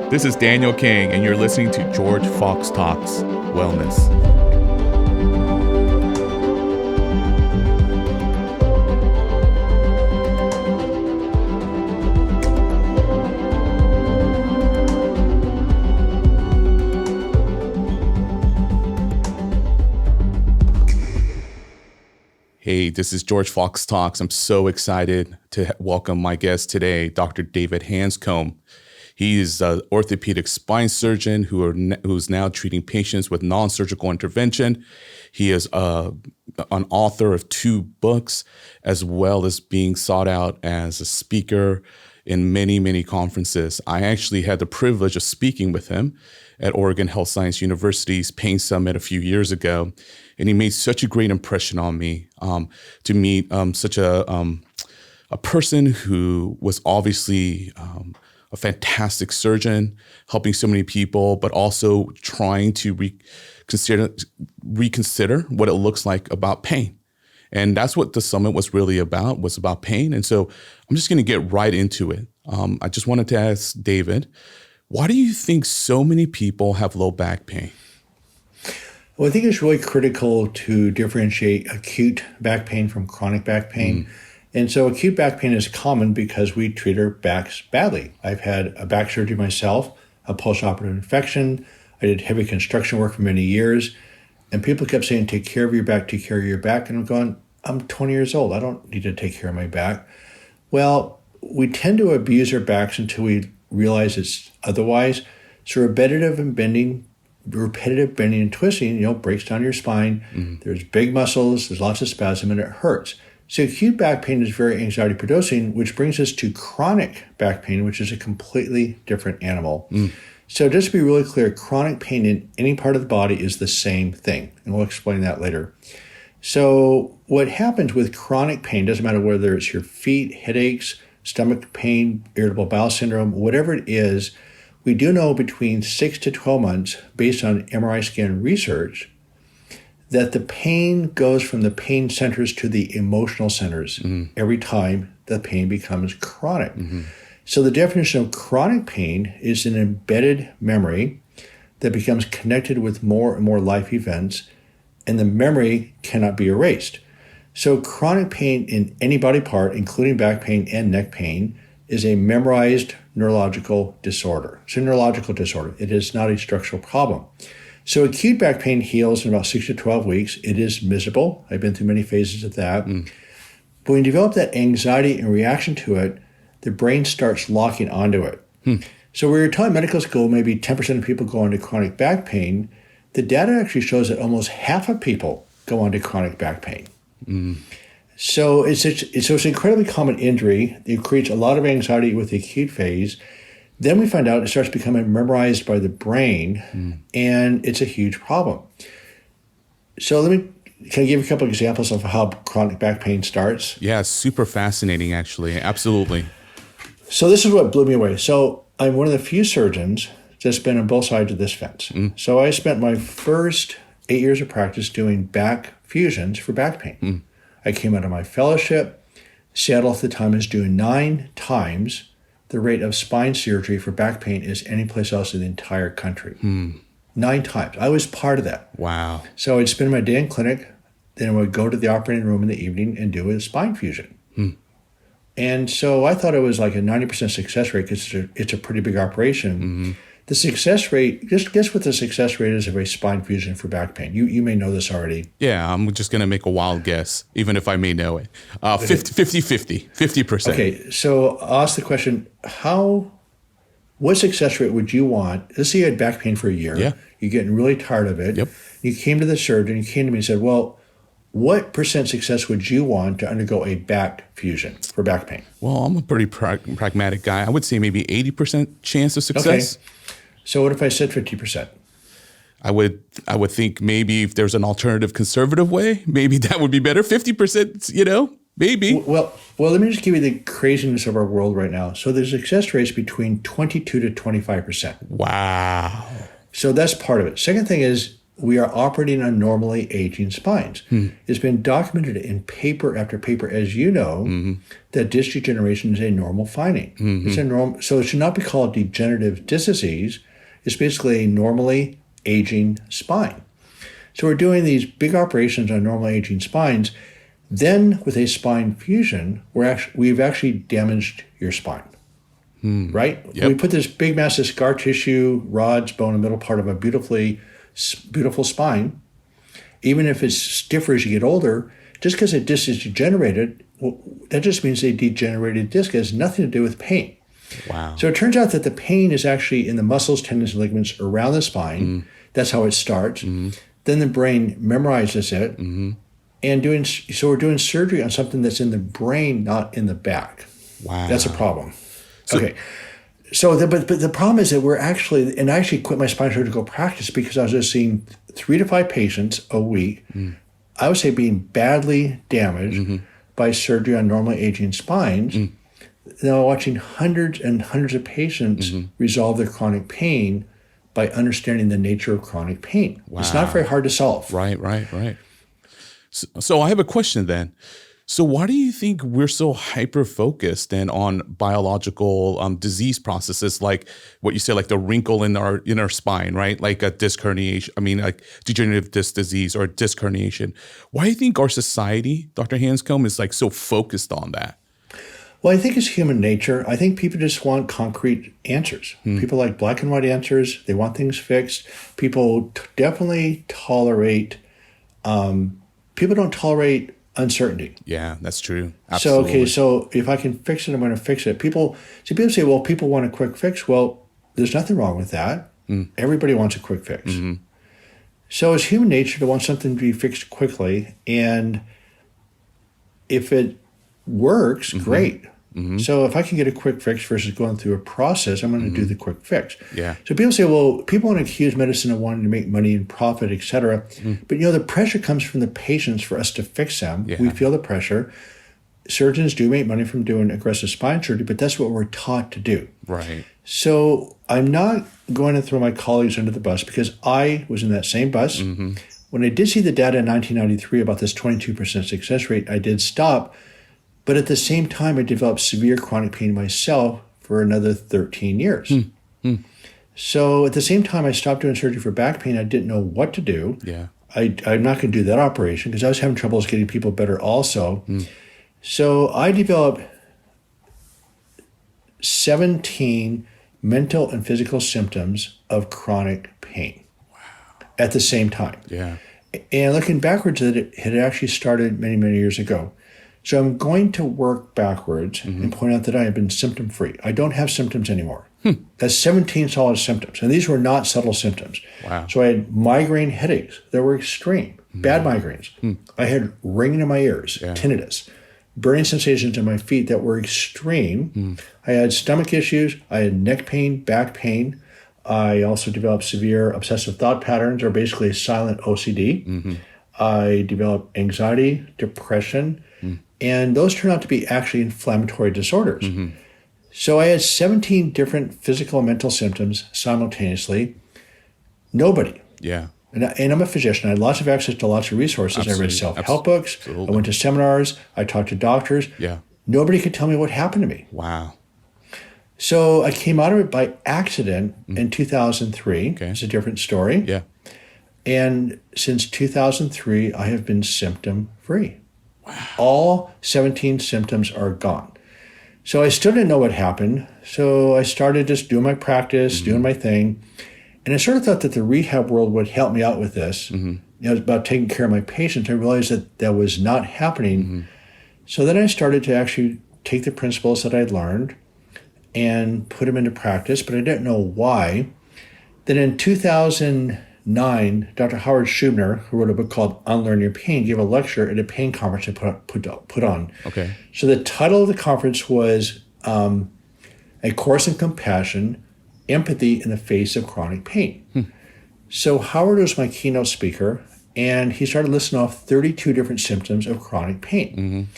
This is Daniel King, and you're listening to George Fox Talks Wellness. Hey, this is George Fox Talks. I'm so excited to welcome my guest today, Dr. David Hanscom. He is an orthopedic spine surgeon who's now treating patients with non-surgical intervention. He is an author of 2 books, as well as being sought out as a speaker in many, many conferences. I actually had the privilege of speaking with him at Oregon Health Science University's Pain Summit a few years ago. And he made such a great impression on me to meet such a person who was obviously a fantastic surgeon, helping so many people, but also trying to reconsider what it looks like about pain. And that's what the summit was really about, was about pain. And so I'm just going to get right into it. I just wanted to ask David, why do you think so many people have low back pain? Well, I think it's really critical to differentiate acute back pain from chronic back pain. And so acute back pain is common because we treat our backs badly. I've had a back surgery myself, a post-operative infection. I did heavy construction work for many years. And people kept saying, take care of your back, take care of your back. And I'm going, I'm 20 years old. I don't need to take care of my back. Well, we tend to abuse our backs until we realize it's otherwise. So repetitive bending and twisting, breaks down your spine. There's big muscles, there's lots of spasm, and it hurts. So acute back pain is very anxiety producing, which brings us to chronic back pain, which is a completely different animal. So just to be really clear, chronic pain in any part of the body is the same thing, and we'll explain that later. So what happens with chronic pain, doesn't matter whether it's your feet, headaches, stomach pain, irritable bowel syndrome, whatever it is, we do know between 6 to 12 months, based on MRI scan research, that the pain goes from the pain centers to the emotional centers every time the pain becomes chronic. So the definition of chronic pain is an embedded memory that becomes connected with more and more life events, and the memory cannot be erased. So chronic pain in any body part, including back pain and neck pain, is a memorized neurological disorder. It's a neurological disorder. It is not a structural problem. So acute back pain heals in about 6 to 12 weeks. It is miserable. I've been through many phases of that. But when you develop that anxiety and reaction to it, the brain starts locking onto it. So where you're taught in medical school, maybe 10% of people go on to chronic back pain, the data actually shows that almost half of people go on to chronic back pain. So it's an incredibly common injury. It creates a lot of anxiety with the acute phase. Then we find out it starts becoming memorized by the brain, and it's a huge problem. So can I give you a couple of examples of how chronic back pain starts? Yeah, super fascinating, actually. Absolutely. So this is what blew me away. So I'm one of the few surgeons that's been on both sides of this fence. So I spent my first 8 years of practice doing back fusions for back pain. I came out of my fellowship. Seattle at the time is doing 9 times the rate of spine surgery for back pain is any place else in the entire country. 9 times. I was part of that. Wow. So I'd spend my day in clinic, then I would go to the operating room in the evening and do a spine fusion. And so I thought it was like a 90% success rate because it's a pretty big operation. The success rate, just guess what the success rate is of a spine fusion for back pain. You may know this already. Yeah, I'm just going to make a wild guess, even if I may know it. 50-50, 50%. Okay, so I'll ask the question, what success rate would you want? Let's say you had back pain for a year. Yeah. You're getting really tired of it. Yep. You came to the surgeon, you came to me and said, well, what percent success would you want to undergo a back fusion for back pain? Well, I'm a pretty pragmatic guy. I would say maybe 80% chance of success. Okay. So what if I said 50%? I would think maybe if there's an alternative conservative way, maybe that would be better. 50%, maybe. Well, let me just give you the craziness of our world right now. So the success rate is between 22 to 25%. Wow. So that's part of it. Second thing is we are operating on normally aging spines. It's been documented in paper after paper, as you know, that disc degeneration is a normal finding. It's a normal, so it should not be called degenerative disc disease. It's basically a normally aging spine. So we're doing these big operations on normally aging spines. Then with a spine fusion, we've actually damaged your spine. Right? Yep. We put this big massive scar tissue, rods, bone in the middle part of a beautiful spine. Even if it's stiffer as you get older, just because a disc is degenerated, well, that just means a degenerated disc. It has nothing to do with pain. Wow. So it turns out that the pain is actually in the muscles, tendons, and ligaments around the spine. That's how it starts. Then the brain memorizes it. So we're doing surgery on something that's in the brain, not in the back. Wow. That's a problem. Okay. So, but the problem is that I actually quit my spine surgical practice because I was just seeing 3 to 5 patients a week. I would say being badly damaged by surgery on normally aging spines. Now watching hundreds and hundreds of patients resolve their chronic pain by understanding the nature of chronic pain. Wow. It's not very hard to solve. Right. So I have a question then. So why do you think we're so hyper-focused and on biological disease processes like what you say, like the wrinkle in our spine, right? Like a disc herniation, like degenerative disc disease or disc herniation. Why do you think our society, Dr. Hanscom, is like so focused on that? Well, I think it's human nature. I think people just want concrete answers. People like black and white answers. They want things fixed. People definitely tolerate, people don't tolerate uncertainty. Yeah, that's true. Absolutely. So if I can fix it, I'm going to fix it. People say, well, people want a quick fix. Well, there's nothing wrong with that. Everybody wants a quick fix. So it's human nature to want something to be fixed quickly. And if it works, great. So if I can get a quick fix versus going through a process, I'm going to do the quick fix. Yeah. So people say, well, people want to accuse medicine of wanting to make money and profit, et cetera. But, the pressure comes from the patients for us to fix them. Yeah. We feel the pressure. Surgeons do make money from doing aggressive spine surgery, but that's what we're taught to do. Right. So I'm not going to throw my colleagues under the bus because I was in that same bus. When I did see the data in 1993 about this 22% success rate, I did stop. But at the same time, I developed severe chronic pain myself for another 13 years. So at the same time I stopped doing surgery for back pain, I didn't know what to do. Yeah. I'm not going to do that operation because I was having troubles getting people better also. So I developed 17 mental and physical symptoms of chronic pain at the same time. Yeah. And looking backwards, it had actually started many, many years ago. So I'm going to work backwards and point out that I have been symptom-free. I don't have symptoms anymore. That's 17 solid symptoms. And these were not subtle symptoms. Wow. So I had migraine headaches that were extreme, bad migraines. I had ringing in my ears, tinnitus, burning sensations in my feet that were extreme. I had stomach issues. I had neck pain, back pain. I also developed severe obsessive thought patterns, or basically silent OCD. I developed anxiety, depression, and those turned out to be actually inflammatory disorders. So I had 17 different physical and mental symptoms simultaneously. Nobody. Yeah. And I'm a physician. I had lots of access to lots of resources. Absolutely. I read self-help books. Absolutely. I went to seminars. I talked to doctors. Yeah. Nobody could tell me what happened to me. Wow. So I came out of it by accident in 2003. Okay. It's a different story. Yeah. And since 2003, I have been symptom-free. Wow. All 17 symptoms are gone. So I still didn't know what happened. So I started just doing my practice, doing my thing. And I sort of thought that the rehab world would help me out with this. It was about taking care of my patients. I realized that that was not happening. So then I started to actually take the principles that I'd learned and put them into practice, but I didn't know why. Then in 2009, Dr. Howard Schubner, who wrote a book called Unlearn Your Pain, gave a lecture at a pain conference I put on. Okay. So the title of the conference was A Course in Compassion, Empathy in the Face of Chronic Pain. So Howard was my keynote speaker, and he started listing off 32 different symptoms of chronic pain.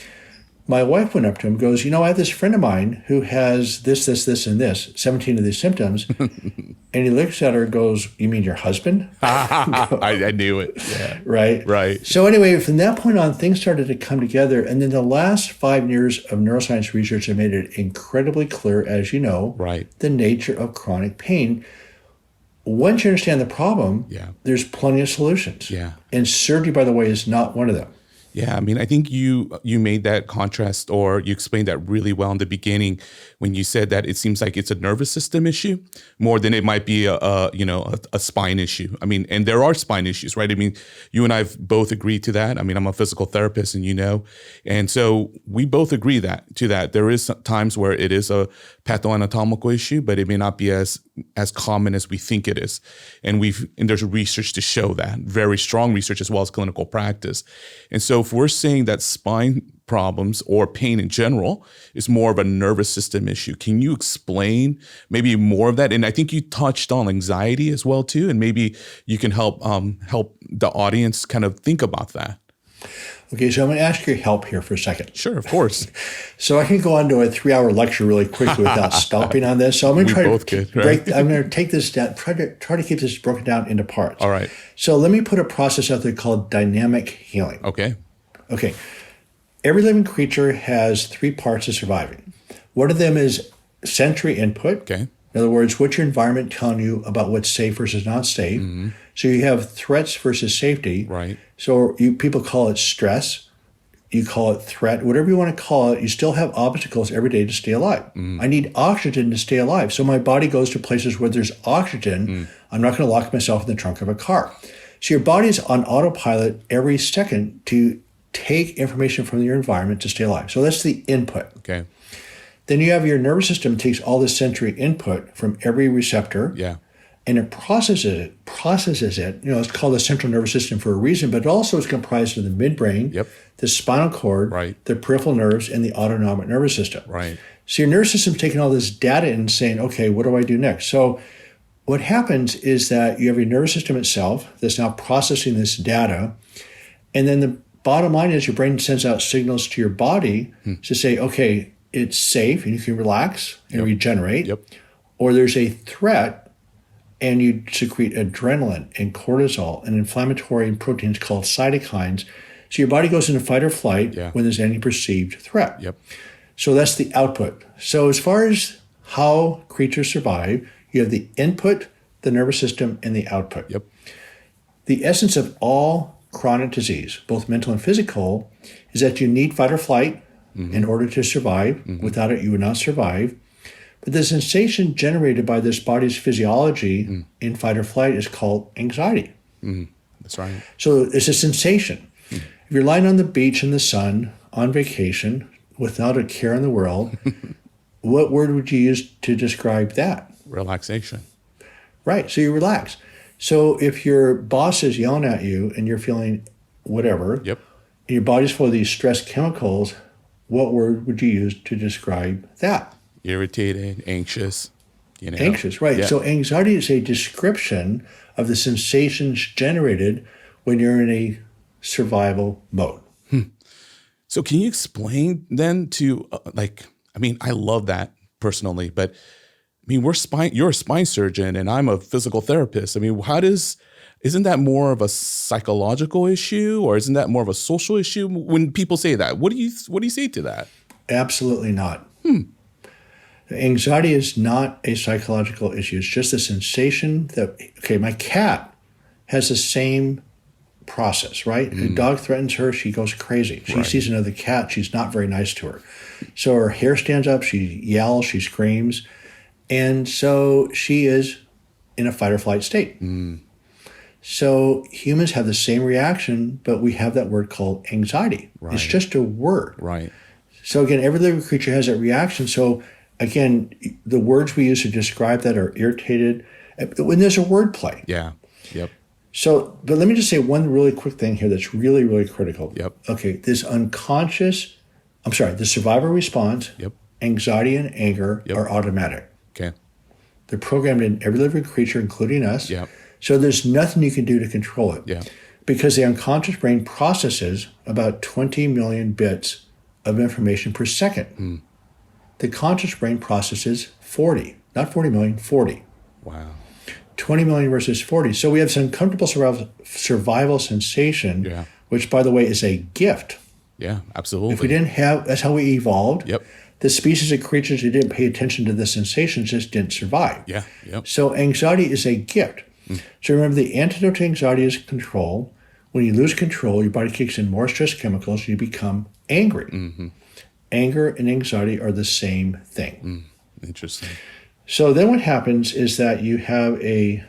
my wife went up to him and goes, I have this friend of mine who has this, and this, 17 of these symptoms. And he looks at her and goes, you mean your husband? I knew it. Yeah. Right? Right. So anyway, from that point on, things started to come together. And then the last 5 years of neuroscience research have made it incredibly clear, as you know, right, the nature of chronic pain. Once you understand the problem, there's plenty of solutions. Yeah. And surgery, by the way, is not one of them. Yeah, I mean, I think you made that contrast, or you explained that really well in the beginning when you said that it seems like it's a nervous system issue more than it might be a spine issue. I mean, and there are spine issues, right? I mean, you and I've both agreed to that. I mean, I'm a physical therapist, and so we both agree to that. There is times where it is a pathoanatomical issue, but it may not be as common as we think it is. And there's research to show that, very strong research as well as clinical practice. And so if we're saying that spine problems or pain in general is more of a nervous system issue, can you explain maybe more of that? And I think you touched on anxiety as well too, and maybe you can help the audience kind of think about that. Okay, so I'm going to ask your help here for a second. Sure, of course. So I can go on to a 3-hour lecture really quickly without stopping on this. So I'm going to I'm going to take this down, try to keep this broken down into parts. All right. So let me put a process out there called dynamic healing. Okay. Every living creature has 3 parts of surviving. One of them is sensory input. Okay. In other words, what's your environment telling you about what's safe versus not safe? Mm-hmm. So you have threats versus safety. Right. So people call it stress. You call it threat. Whatever you want to call it, you still have obstacles every day to stay alive. Mm. I need oxygen to stay alive. So my body goes to places where there's oxygen. Mm. I'm not going to lock myself in the trunk of a car. So your body's on autopilot every second to take information from your environment to stay alive. So that's the input. Okay. Then you have your nervous system takes all this sensory input from every receptor. Yeah. And it processes it. It's called the central nervous system for a reason, but it also is comprised of the midbrain, the spinal cord, the peripheral nerves, and the autonomic nervous system. Right. So your nervous system's taking all this data and saying, okay, what do I do next? So what happens is that you have your nervous system itself that's now processing this data, and then the bottom line is your brain sends out signals to your body to say, okay, it's safe and you can relax and regenerate. Yep. Or there's a threat and you secrete adrenaline and cortisol and inflammatory proteins called cytokines. So your body goes into fight or flight when there's any perceived threat. Yep. So that's the output. So as far as how creatures survive, you have the input, the nervous system, and the output. Yep. The essence of all chronic disease, both mental and physical, is that you need fight or flight in order to survive. Without it, you would not survive. But the sensation generated by this body's physiology in fight or flight is called anxiety. That's right. So it's a sensation. If you're lying on the beach in the sun on vacation without a care in the world, what word would you use to describe that? Relaxation. Right. So you relax. So if your boss is yelling at you and you're feeling whatever, and your body's full of these stress chemicals, what word would you use to describe that? Irritated, anxious. Anxious, right. So anxiety is a description of the sensations generated when you're in a survival mode. So can you explain then to, I love that personally, but you're a spine surgeon and I'm a physical therapist. I mean, isn't that more of a psychological issue or isn't that more of a social issue when people say that? What do you say to that? Absolutely not. Anxiety is not a psychological issue. It's just a sensation that, my cat has the same process, right? A dog threatens her, she goes crazy. She sees another cat, she's not very nice to her. So her hair stands up, she yells, she screams. And so she is in a fight or flight state. So humans have the same reaction, but we have that word called anxiety. Right. It's just a word. Right. So again, every living creature has that reaction. So again, the words we use to describe that are irritated. When there's a word play. Yeah. Yep. So, but let me just say one really quick thing here that's really, really critical. Yep. Okay, the survival response, anxiety and anger are automatic. Okay. They're programmed in every living creature, including us. Yep. So there's nothing you can do to control it. Yeah. Because the unconscious brain processes about 20 million bits of information per second. The conscious brain processes 40, not 40 million, 40. Wow. 20 million versus 40. So we have some uncomfortable survival sensation, which, by the way, is a gift. Yeah, absolutely. If we didn't have, that's how we evolved. Yep. The species of creatures who didn't pay attention to the sensations just didn't survive. Yeah. Yep. So anxiety is a gift. So remember, the antidote to anxiety is control. When you lose control, your body kicks in more stress chemicals, and you become angry. Anger and anxiety are the same thing. Interesting. So then what happens is that you have a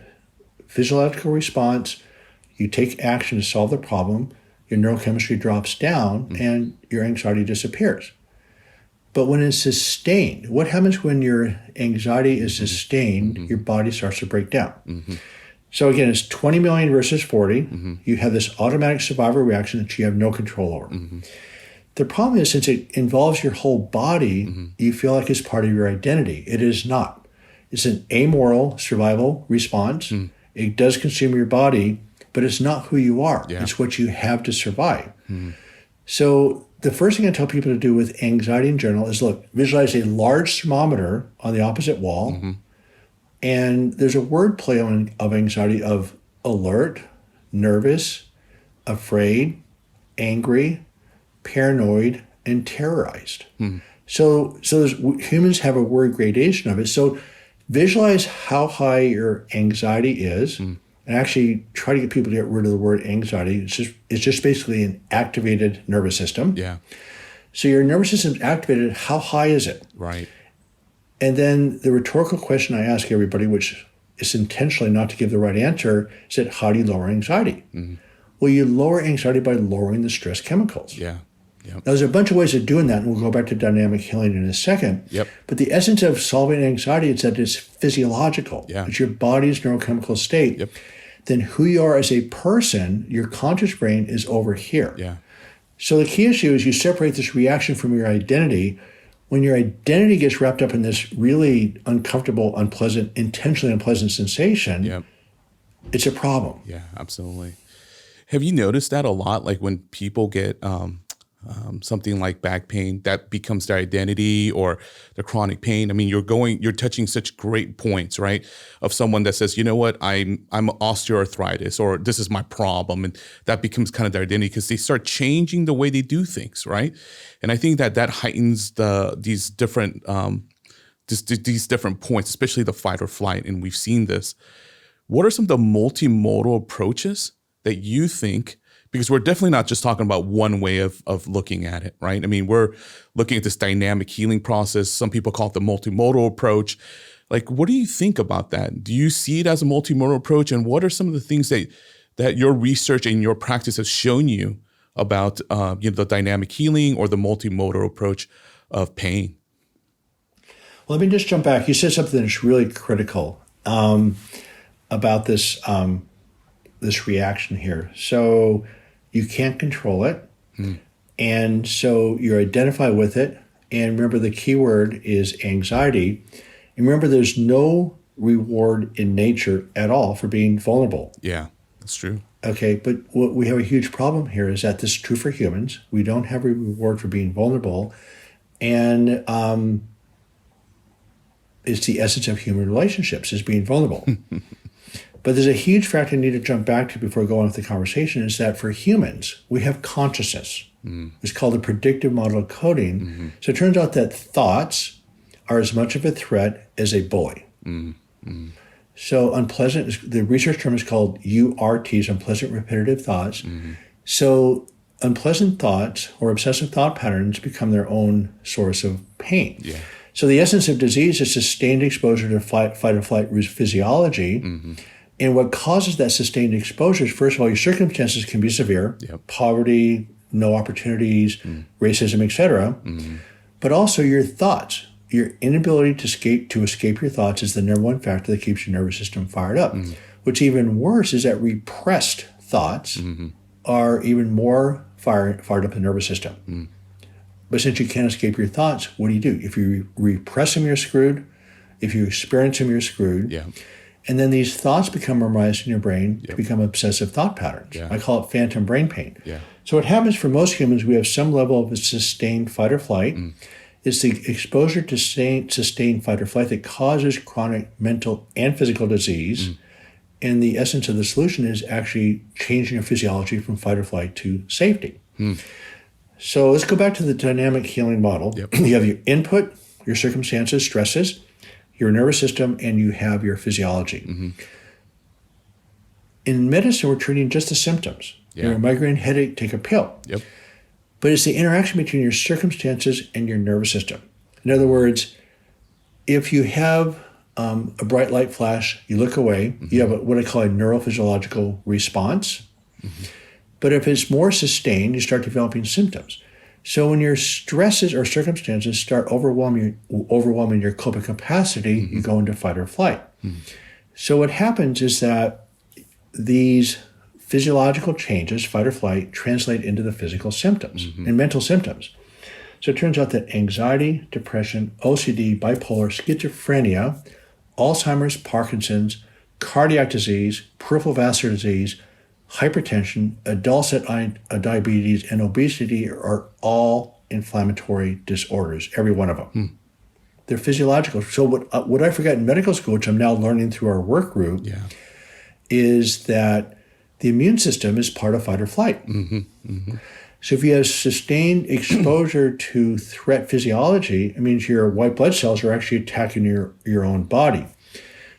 physiological response, you take action to solve the problem, your neurochemistry drops down, and your anxiety disappears. But when it's sustained, what happens when your anxiety is sustained? Your body starts to break down. So again, it's 20 million versus 40. You have this automatic survival reaction that you have no control over. The problem is, since it involves your whole body, you feel like it's part of your identity. It is not. It's an amoral survival response. It does consume your body, but it's not who you are. It's what you have to survive. So the first thing I tell people to do with anxiety in general is, look, visualize a large thermometer on the opposite wall. And there's a word play of anxiety of alert, nervous, afraid, angry, paranoid, and terrorized. So humans have a word gradation of it. So visualize how high your anxiety is, and actually try to get people to get rid of the word anxiety. It's just basically an activated nervous system. So your nervous system's activated. How high is it? Right. And then the rhetorical question I ask everybody, which is intentionally not to give the right answer, is that how do you lower anxiety? Well, you lower anxiety by lowering the stress chemicals. Now, there's a bunch of ways of doing that, and we'll go back to dynamic healing in a second. But the essence of solving anxiety is that it's physiological. It's your body's neurochemical state. Then who you are as a person, your conscious brain is over here. So the key issue is you separate this reaction from your identity. When your identity gets wrapped up in this really uncomfortable, unpleasant, intentionally unpleasant sensation, it's a problem. Yeah, absolutely. Have you noticed that a lot? Like when people get something like back pain, that becomes their identity, or the chronic pain. I mean, you're touching such great points, right? Of someone that says, you know what, I'm osteoarthritis, or this is my problem. And that becomes kind of their identity because they start changing the way they do things, right? And I think that heightens these different points, especially the fight or flight. And we've seen this. What are some of the multimodal approaches that you think, because we're definitely not just talking about one way of looking at it, right? I mean, we're looking at this dynamic healing process. Some people call it the multimodal approach. Like, what do you think about that? Do you see it as a multimodal approach? And what are some of the things that your research and your practice has shown you about the dynamic healing or the multimodal approach of pain? Well, let me just jump back. You said something that's really critical about this reaction here. So you can't control it. And so you identify with it. And remember, the key word is anxiety. And remember, there's no reward in nature at all for being vulnerable. Yeah, that's true. Okay, but what we have a huge problem here is that this is true for humans. We don't have a reward for being vulnerable. And it's the essence of human relationships, is being vulnerable. But there's a huge factor I need to jump back to before going on with the conversation, is that for humans, we have consciousness. It's called the predictive model of coding. So it turns out that thoughts are as much of a threat as a bully. So unpleasant, the research term is called URTs, unpleasant repetitive thoughts. So unpleasant thoughts or obsessive thought patterns become their own source of pain. So the essence of disease is sustained exposure to fight or flight physiology. And what causes that sustained exposure is, first of all, your circumstances can be severe, poverty, no opportunities, racism, etc. But also your thoughts. Your inability to escape your thoughts is the number one factor that keeps your nervous system fired up. What's even worse is that repressed thoughts are even more fired up in the nervous system. But since you can't escape your thoughts, what do? If you repress them, you're screwed. If you experience them, you're screwed. And then these thoughts become memorized in your brain to become obsessive thought patterns. Yeah. I call it phantom brain pain. Yeah. So what happens for most humans, we have some level of sustained fight or flight. It's the exposure to sustained fight or flight that causes chronic mental and physical disease. And the essence of the solution is actually changing your physiology from fight or flight to safety. So let's go back to the dynamic healing model. Yep. You have your input, your circumstances, stresses, your nervous system, and you have your physiology. In medicine, we're treating just the symptoms. You're a migraine headache, take a pill. Yep. But it's the interaction between your circumstances and your nervous system. In other words, if you have a bright light flash, you look away, you have what I call a neurophysiological response. But if it's more sustained, you start developing symptoms. So when your stresses or circumstances start overwhelming your coping capacity, you go into fight or flight. So what happens is that these physiological changes, fight or flight, translate into the physical symptoms and mental symptoms. So it turns out that anxiety, depression, OCD, bipolar, schizophrenia, Alzheimer's, Parkinson's, cardiac disease, peripheral vascular disease, hypertension, adult-onset diabetes, and obesity are all inflammatory disorders, every one of them. They're physiological. So what I forgot in medical school, which I'm now learning through our work group, is that the immune system is part of fight or flight. So if you have sustained exposure to threat physiology, it means your white blood cells are actually attacking your own body.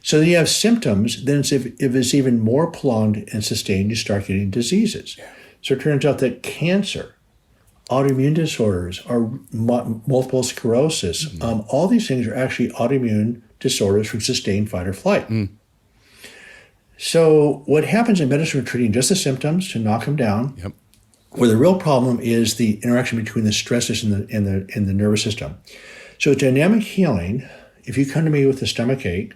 So then you have symptoms, then if it's even more prolonged and sustained, you start getting diseases. So it turns out that cancer, autoimmune disorders, or multiple sclerosis, all these things are actually autoimmune disorders from sustained fight or flight. So what happens in medicine, we're treating just the symptoms to knock them down, where the real problem is the interaction between the stresses and the nervous system. So dynamic healing, if you come to me with a stomach ache,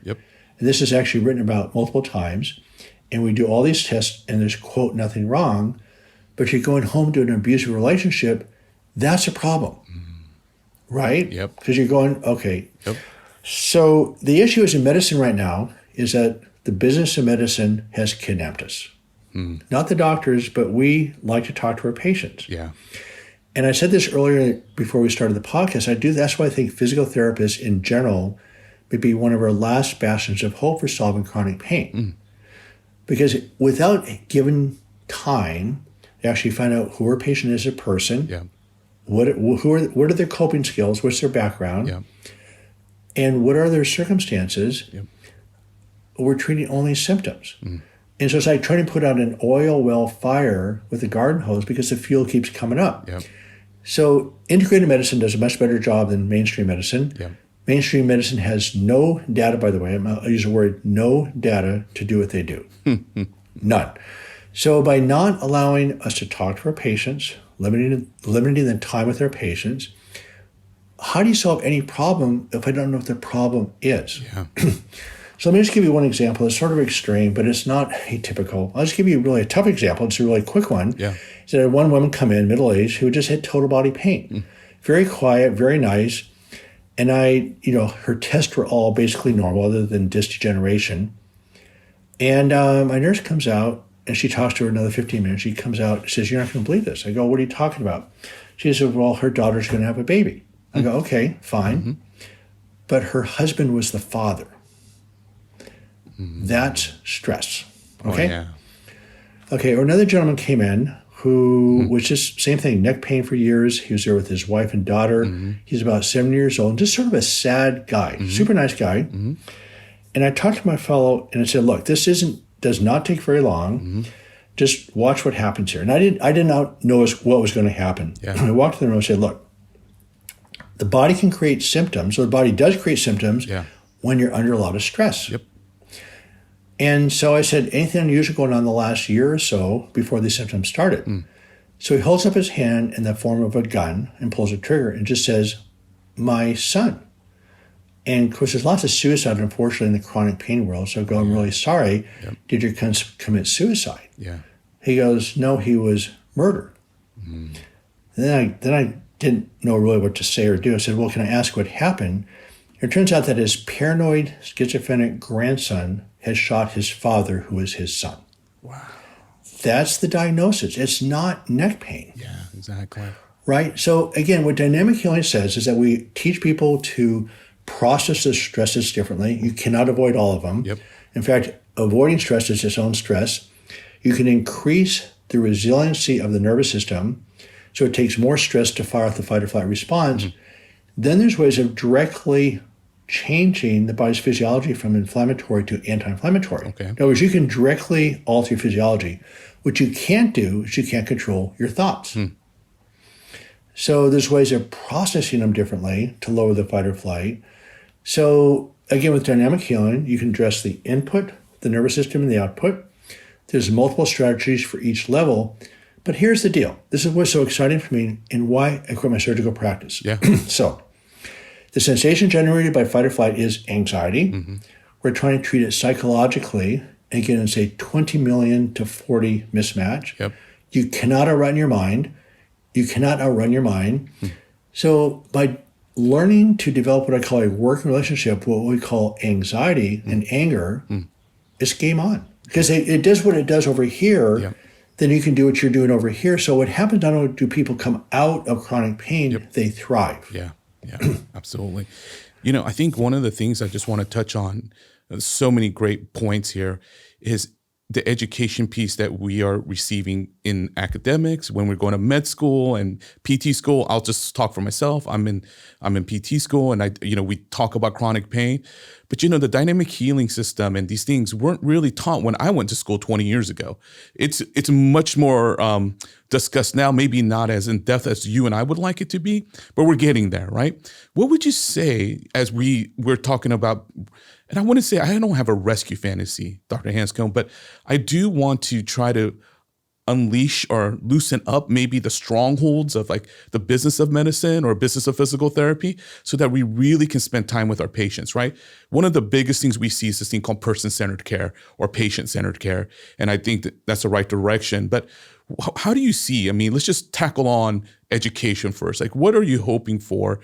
and this is actually written about multiple times, and we do all these tests, and there's, quote, nothing wrong, but you're going home to an abusive relationship, that's a problem, right? Because you're going, okay. So the issue is in medicine right now is that the business of medicine has kidnapped us. Not the doctors, but we like to talk to our patients. And I said this earlier before we started the podcast. That's why I think physical therapists in general may be one of our last bastions of hope for solving chronic pain. Because without given time to actually find out who our patient is as a person, what are their coping skills, what's their background, and what are their circumstances, we're treating only symptoms. And so it's like trying to put out an oil well fire with a garden hose because the fuel keeps coming up. So integrated medicine does a much better job than mainstream medicine. Mainstream medicine has no data, by the way, I'll use the word no data to do what they do. None. So by not allowing us to talk to our patients, limiting the time with our patients, how do you solve any problem if I don't know what the problem is? So let me just give you one example. It's sort of extreme, but it's not atypical. I'll just give you really a tough example. It's a really quick one. So I had one woman come in, middle-aged, who just had total body pain. Very quiet, very nice. And her tests were all basically normal other than disc degeneration. And my nurse comes out and she talks to her another 15 minutes. She comes out and says, "You're not going to believe this." I go, "What are you talking about?" She said, "Well, her daughter's going to have a baby." I go, "Okay, fine." But her husband was the father. That's stress. Okay? Okay, or another gentleman came in who was just same thing, neck pain for years. He was there with his wife and daughter. He's about 70 years old, just sort of a sad guy, super nice guy. And I talked to my fellow and I said, "Look, this does not take very long. Just watch what happens here." And I did not know what was going to happen. I walked to the room and said, "Look, the body can create symptoms, or the body does create symptoms when you're under a lot of stress." And so I said, "Anything unusual going on the last year or so before these symptoms started?" So he holds up his hand in the form of a gun and pulls a trigger and just says, "My son." And of course, there's lots of suicide, unfortunately, in the chronic pain world. So I go, "I'm really sorry. Did your son commit suicide?" He goes, "No, he was murdered." Then I didn't know really what to say or do. I said, "Well, can I ask what happened?" It turns out that his paranoid schizophrenic grandson had shot his father, who was his son. Wow. That's the diagnosis. It's not neck pain. Yeah, exactly. Right? So again, what dynamic healing says is that we teach people to process the stresses differently. You cannot avoid all of them. Yep. In fact, avoiding stress is its own stress. You can increase the resiliency of the nervous system, so it takes more stress to fire off the fight or flight response. Then there's ways of directly changing the body's physiology from inflammatory to anti-inflammatory. Okay. In other words, you can directly alter your physiology. What you can't do is you can't control your thoughts. So there's ways of processing them differently to lower the fight or flight. So again, with dynamic healing, you can address the input, the nervous system, and the output. There's multiple strategies for each level. But here's the deal. This is what's so exciting for me and why I quit my surgical practice. Yeah. So the sensation generated by fight or flight is anxiety. We're trying to treat it psychologically. Again, it's a 20 million to 40 mismatch. Yep. You cannot outrun your mind. So by learning to develop what I call a working relationship, what we call anxiety and anger, it's game on. Because it does what it does over here, then you can do what you're doing over here. So what happens, not only do people come out of chronic pain, they thrive. Yeah, absolutely. I think one of the things I just want to touch on, so many great points here, is the education piece that we are receiving in academics when we're going to med school and PT school. I'll just talk for myself. I'm in PT school, and we talk about chronic pain, but the dynamic healing system and these things weren't really taught when I went to school 20 years ago. It's much more discussed now, maybe not as in depth as you and I would like it to be, but we're getting there, right? What would you say as we're talking about? And I want to say, I don't have a rescue fantasy, Dr. Hanscom, but I do want to try to unleash or loosen up maybe the strongholds of like the business of medicine or business of physical therapy so that we really can spend time with our patients, right? One of the biggest things we see is this thing called person-centered care or patient-centered care. And I think that's the right direction. But how do you see, let's just tackle on education first. Like, what are you hoping for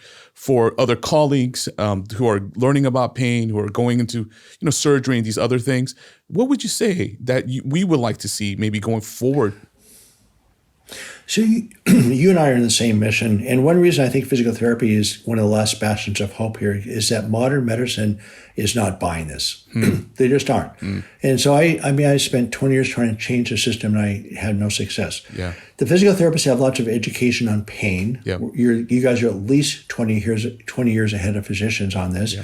other colleagues who are learning about pain, who are going into, surgery and these other things? What would you say that we would like to see maybe going forward? So you and I are in the same mission. And one reason I think physical therapy is one of the last bastions of hope here is that modern medicine is not buying this. They just aren't. And so I spent 20 years trying to change the system and I had no success. Yeah. The physical therapists have lots of education on pain. Yeah. You guys are at least 20 years ahead of physicians on this. Yeah.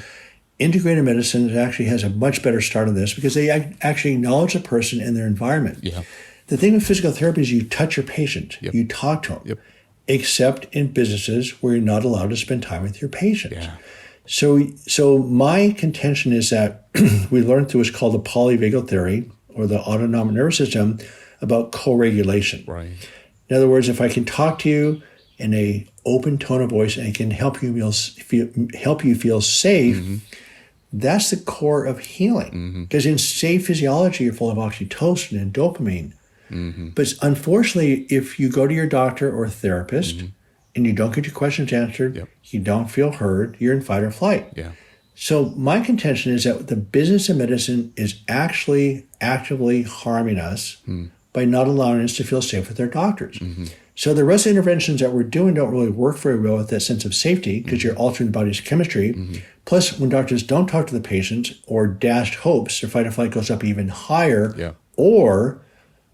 Integrated medicine actually has a much better start on this because they actually acknowledge the person and their environment. Yeah. The thing with physical therapy is you touch your patient, you talk to them, except in businesses where you're not allowed to spend time with your patient. Yeah. So my contention is that we learned through what's called the polyvagal theory or the autonomic nervous system about co-regulation. Right. In other words, if I can talk to you in a open tone of voice and can help you feel safe, that's the core of healing. Because in safe physiology, you're full of oxytocin and dopamine. But unfortunately, if you go to your doctor or therapist and you don't get your questions answered, you don't feel heard, you're in fight or flight. Yeah. So my contention is that the business of medicine is actually actively harming us by not allowing us to feel safe with our doctors. So the rest of the interventions that we're doing don't really work very well with that sense of safety because you're altering the body's chemistry. Plus, when doctors don't talk to the patients or dashed hopes, their fight or flight goes up even higher. Yeah. Or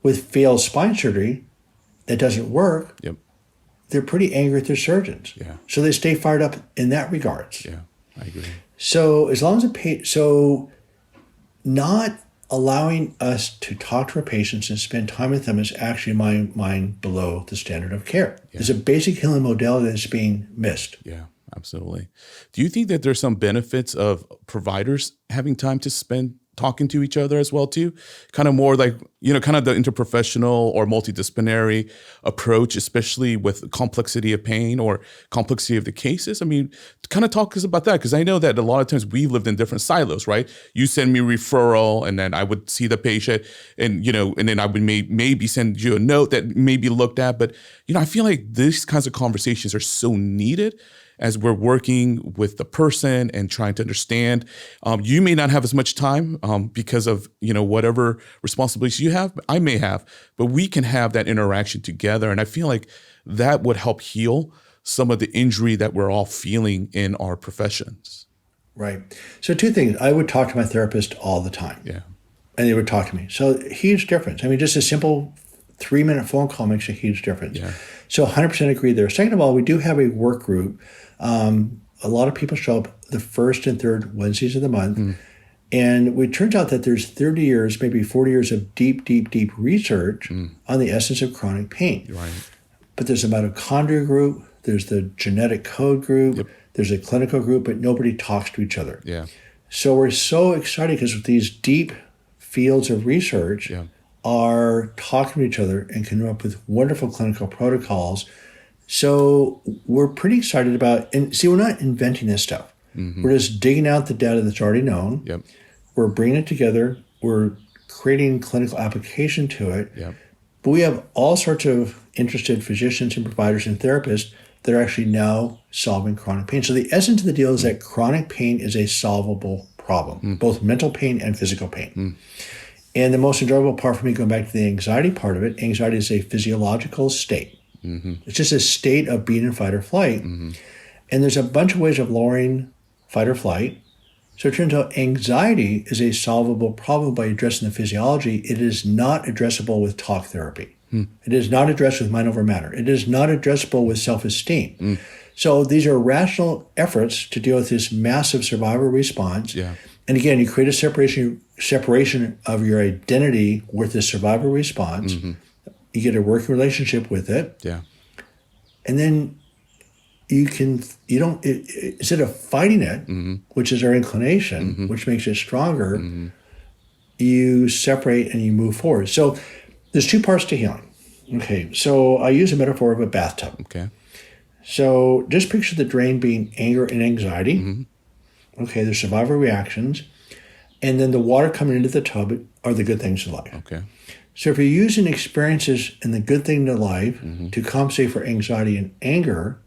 with failed spine surgery that doesn't work, they're pretty angry at their surgeons. Yeah. So they stay fired up in that regards. Yeah, I agree. So as long as not allowing us to talk to our patients and spend time with them is actually my mind below the standard of care. Yeah. There's a basic healing modality that's being missed. Yeah, absolutely. Do you think that there's some benefits of providers having time to spend talking to each other as well too? Kind of more like, kind of the interprofessional or multidisciplinary approach, especially with complexity of pain or complexity of the cases. Kind of talk us about that, because I know that a lot of times we lived in different silos, right? You send me a referral and then I would see the patient and, and then I would maybe send you a note that may be looked at. But, I feel like these kinds of conversations are so needed. as we're working with the person and trying to understand. You may not have as much time because of whatever responsibilities you have. I may have, but we can have that interaction together, and I feel like that would help heal some of the injury that we're all feeling in our professions. Right. So two things. I would talk to my therapist all the time. Yeah. And they would talk to me. So huge difference. I mean, just a simple 3-minute phone call makes a huge difference. Yeah. So 100% agree there. Second of all, we do have a work group. A lot of people show up the first and third Wednesdays of the month. And it turns out that there's 30 years, maybe 40 years of deep, deep, deep research on the essence of chronic pain. Right. But there's a mitochondria group. There's the genetic code group. Yep. There's a clinical group, but nobody talks to each other. Yeah. So we're so excited because with these deep fields of research are talking to each other and can come up with wonderful clinical protocols. So we're pretty excited about, and see, we're not inventing this stuff. We're just digging out the data that's already known. Yep. We're bringing it together. We're creating clinical application to it. Yep. But we have all sorts of interested physicians and providers and therapists that are actually now solving chronic pain. So the essence of the deal is that chronic pain is a solvable problem, both mental pain and physical pain. And the most enjoyable part for me, going back to the anxiety part of it, anxiety is a physiological state. It's just a state of being in fight or flight. And there's a bunch of ways of lowering fight or flight. So it turns out anxiety is a solvable problem by addressing the physiology. It is not addressable with talk therapy. It is not addressed with mind over matter. It is not addressable with self-esteem. So these are rational efforts to deal with this massive survival response. Yeah. And again, you create a separation of your identity with the survival response. You get a working relationship with it. Yeah. And then instead of fighting it, which is our inclination, which makes it stronger, you separate and you move forward. So there's two parts to healing. Okay, so I use a metaphor of a bathtub. Okay. So just picture the drain being anger and anxiety. Okay, there's survival reactions. And then the water coming into the tub are the good things in life. Okay. So if you're using experiences and the good thing in life to compensate for anxiety and anger,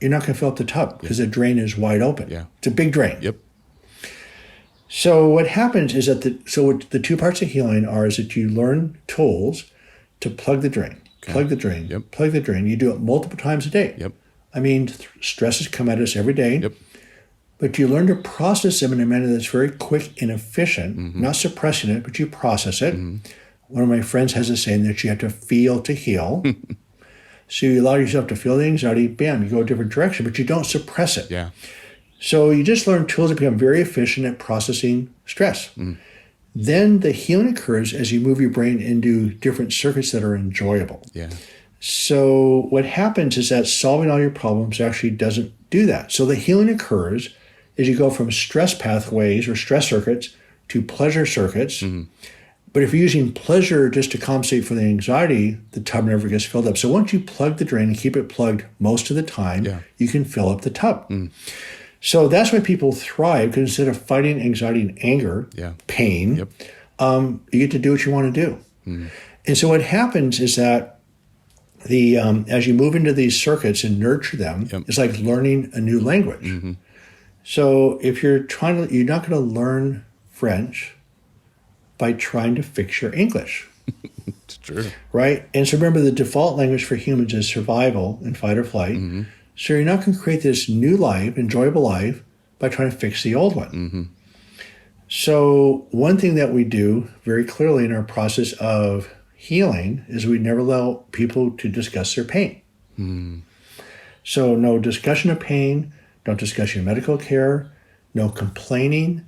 you're not going to fill up the tub because the drain is wide open. Yeah. It's a big drain. Yep. So what happens is that the two parts of healing is that you learn tools to plug the drain, plug the drain, plug the drain. You do it multiple times a day. Yep. I mean, stresses come at us every day. Yep. But you learn to process them in a manner that's very quick and efficient, not suppressing it, but you process it. One of my friends has a saying that you have to feel to heal. So you allow yourself to feel the anxiety, bam, you go a different direction, but you don't suppress it. Yeah. So you just learn tools to become very efficient at processing stress. Then the healing occurs as you move your brain into different circuits that are enjoyable. Yeah. So what happens is that solving all your problems actually doesn't do that. So the healing occurs as you go from stress pathways or stress circuits to pleasure circuits. But if you're using pleasure just to compensate for the anxiety, the tub never gets filled up. So once you plug the drain and keep it plugged most of the time, you can fill up the tub. So that's why people thrive, because instead of fighting anxiety and anger, pain, you get to do what you want to do. And so what happens is that as you move into these circuits and nurture them, it's like learning a new language. So if you're not going to learn French by trying to fix your English. It's true. Right? And so remember, the default language for humans is survival and fight or flight. So you're not going to create this new life, enjoyable life, by trying to fix the old one. So one thing that we do very clearly in our process of healing is we never allow people to discuss their pain. So no discussion of pain, don't discuss your medical care, no complaining,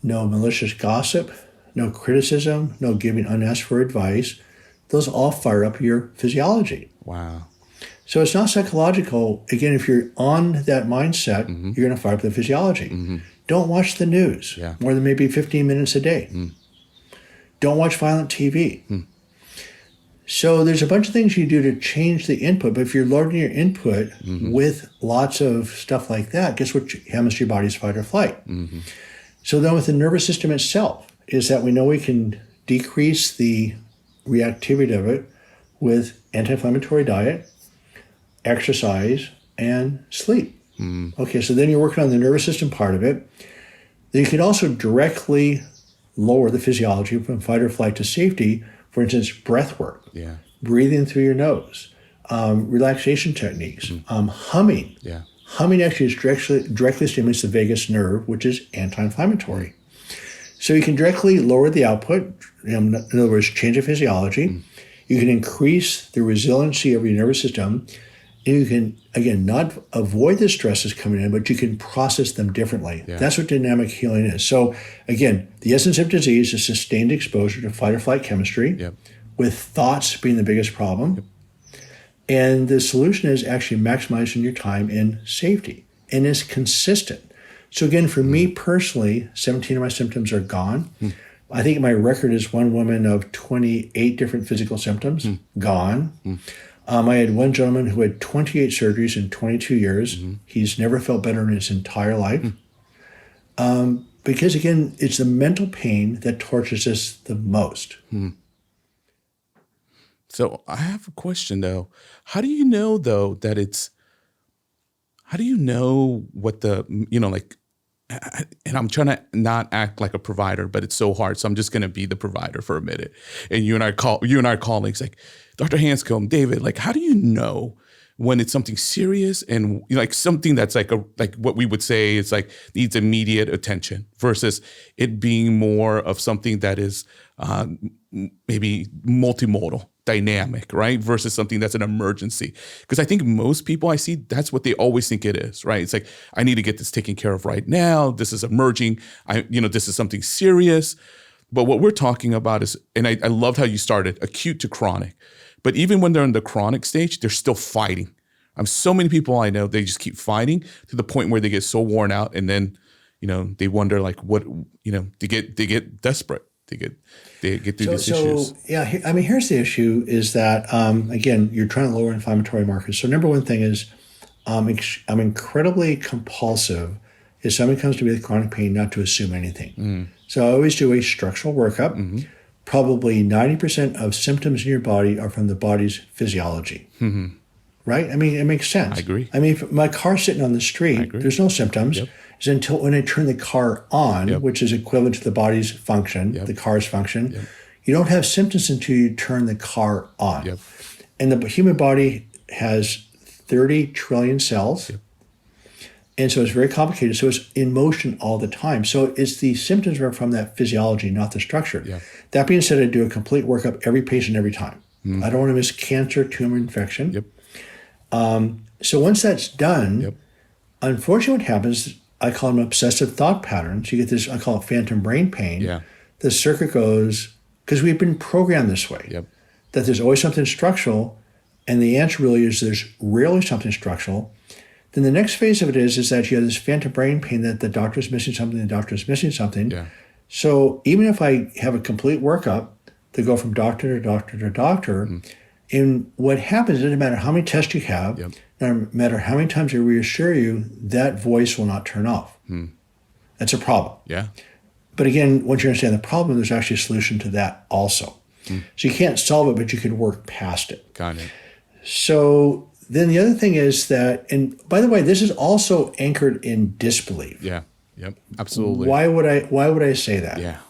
no malicious gossip, no criticism, no giving unasked for advice. Those all fire up your physiology. Wow. So it's not psychological. Again, if you're on that mindset, you're going to fire up the physiology. Don't watch the news more than maybe 15 minutes a day. Don't watch violent TV. So there's a bunch of things you do to change the input. But if you're loading your input with lots of stuff like that, guess what happens to your body's fight or flight? So then with the nervous system itself, is that we know we can decrease the reactivity of it with anti-inflammatory diet, exercise, and sleep. Okay, so then you're working on the nervous system part of it. Then you can also directly lower the physiology from fight or flight to safety. For instance, breath work, breathing through your nose, relaxation techniques, humming. Humming actually is directly stimulates the vagus nerve, which is anti-inflammatory. So you can directly lower the output, in other words, change the physiology. You can increase the resiliency of your nervous system. And you can, again, not avoid the stresses coming in, but you can process them differently. That's what dynamic healing is. So again, the essence of disease is sustained exposure to fight or flight chemistry, with thoughts being the biggest problem. And the solution is actually maximizing your time in safety. And it's consistent. So again, for me personally, 17 of my symptoms are gone. I think my record is one woman of 28 different physical symptoms, gone. I had one gentleman who had 28 surgeries in 22 years. He's never felt better in his entire life. Because again, it's the mental pain that tortures us the most. So I have a question though. How do you know though that how do you know what and I'm trying to not act like a provider, but it's so hard. So I'm just going to be the provider for a minute. And you and I are colleagues like, Dr. Hanscom, David, like, how do you know when it's something serious and like something that's like what we would say is like needs immediate attention versus it being more of something that is maybe multimodal, dynamic, right? Versus something that's an emergency. Because I think most people I see, that's what they always think it is, right? It's like, I need to get this taken care of right now. This is emerging. This is something serious. But what we're talking about is, and I loved how you started, acute to chronic. But even when they're in the chronic stage, they're still fighting. So many people I know, they just keep fighting to the point where they get so worn out, and then, they wonder like what, they get desperate. They get through these issues. Yeah, here's the issue is that, again, you're trying to lower inflammatory markers. So number one thing is I'm incredibly compulsive if somebody comes to me with chronic pain not to assume anything. So I always do a structural workup. Probably 90% of symptoms in your body are from the body's physiology. Right? It makes sense. I agree. If my car's sitting on the street, there's no symptoms. It's until when I turn the car on, which is equivalent to the body's function, the car's function, you don't have symptoms until you turn the car on. And the human body has 30 trillion cells. And so it's very complicated. So it's in motion all the time. So it's the symptoms are from that physiology, not the structure. That being said, I do a complete workup every patient every time. I don't want to miss cancer, tumor, infection. So once that's done, unfortunately what happens, I call them obsessive thought patterns. You get this, I call it phantom brain pain. The circuit goes, because we've been programmed this way, that there's always something structural, and the answer really is there's rarely something structural. Then the next phase of it is that you have this phantom brain pain that the doctor's missing something, the doctor's missing something. So even if I have a complete workup to go from doctor to doctor to doctor, and what happens, it doesn't matter how many tests you have, no matter how many times I reassure you, that voice will not turn off. That's a problem. But again, once you understand the problem, there's actually a solution to that also. So you can't solve it, but you can work past it. Got it. So then the other thing is that, and by the way, this is also anchored in disbelief. Absolutely. Why would I say that?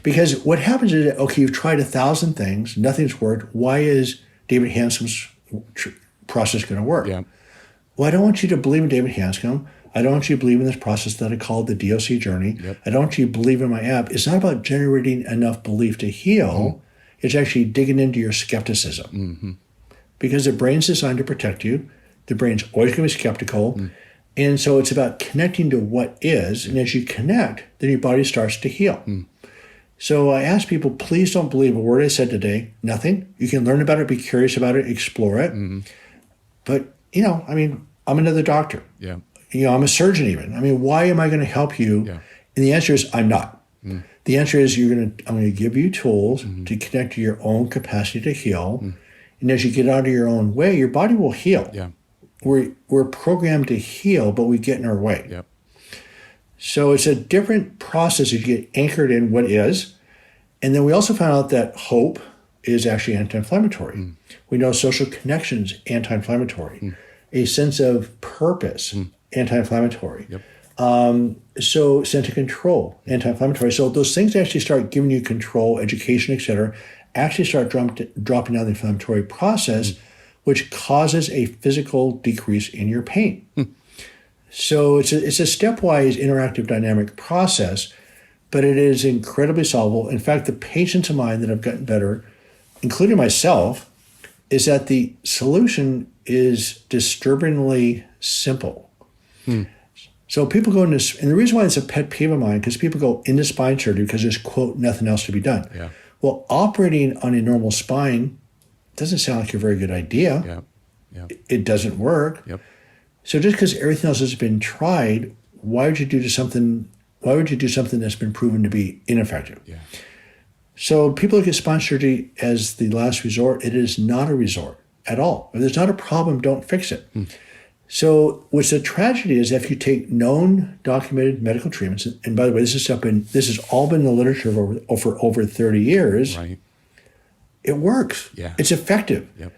Because what happens is, okay, you've tried 1,000 things, nothing's worked. Why is David Hanscom's process going to work? Well, I don't want you to believe in David Hanscom. I don't want you to believe in this process that I call the DOC journey. I don't want you to believe in my app. It's not about generating enough belief to heal. It's actually digging into your skepticism. Because the brain's designed to protect you. The brain's always going to be skeptical. And so it's about connecting to what is. And as you connect, then your body starts to heal. So I ask people, please don't believe a word I said today. Nothing. You can learn about it, be curious about it, explore it. But, I'm another doctor. I'm a surgeon even. Why am I going to help you? And the answer is, I'm not. The answer is, I'm going to give you tools to connect to your own capacity to heal. And as you get out of your own way, your body will heal. We're programmed to heal, but we get in our way. So it's a different process as you get anchored in what is. And then we also found out that hope is actually anti-inflammatory. We know social connections anti-inflammatory. a sense of purpose, anti-inflammatory. Yep. So sense of control, anti-inflammatory. So those things actually start giving you control, education, et cetera, actually start dropping down the inflammatory process, which causes a physical decrease in your pain. So it's a stepwise interactive dynamic process, but it is incredibly solvable. In fact, the patients of mine that have gotten better, including myself, is that the solution is disturbingly simple. So people go into, and the reason why it's a pet peeve of mine, because people go into spine surgery because there's, quote, nothing else to be done. Yeah. Well, operating on a normal spine doesn't sound like a very good idea. Yeah. It doesn't work. Yep. So just because everything else has been tried, why would you do something that's been proven to be ineffective? Yeah. So people look at spine surgery as the last resort. It is not a resort at all. If there's not a problem, don't fix it. So what's a tragedy is if you take known documented medical treatments, and by the way, this has all been in the literature for over 30 years. Right. It works. Yeah. It's effective. Yep.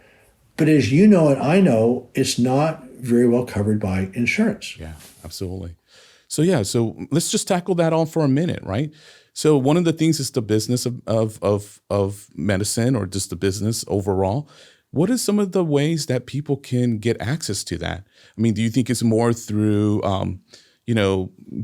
But as you know and I know, it's not very well covered by insurance. Yeah, absolutely. So let's just tackle that on for a minute, right? So one of the things is the business of medicine, or just the business overall. What are some of the ways that people can get access to that? I mean, do you think it's more through,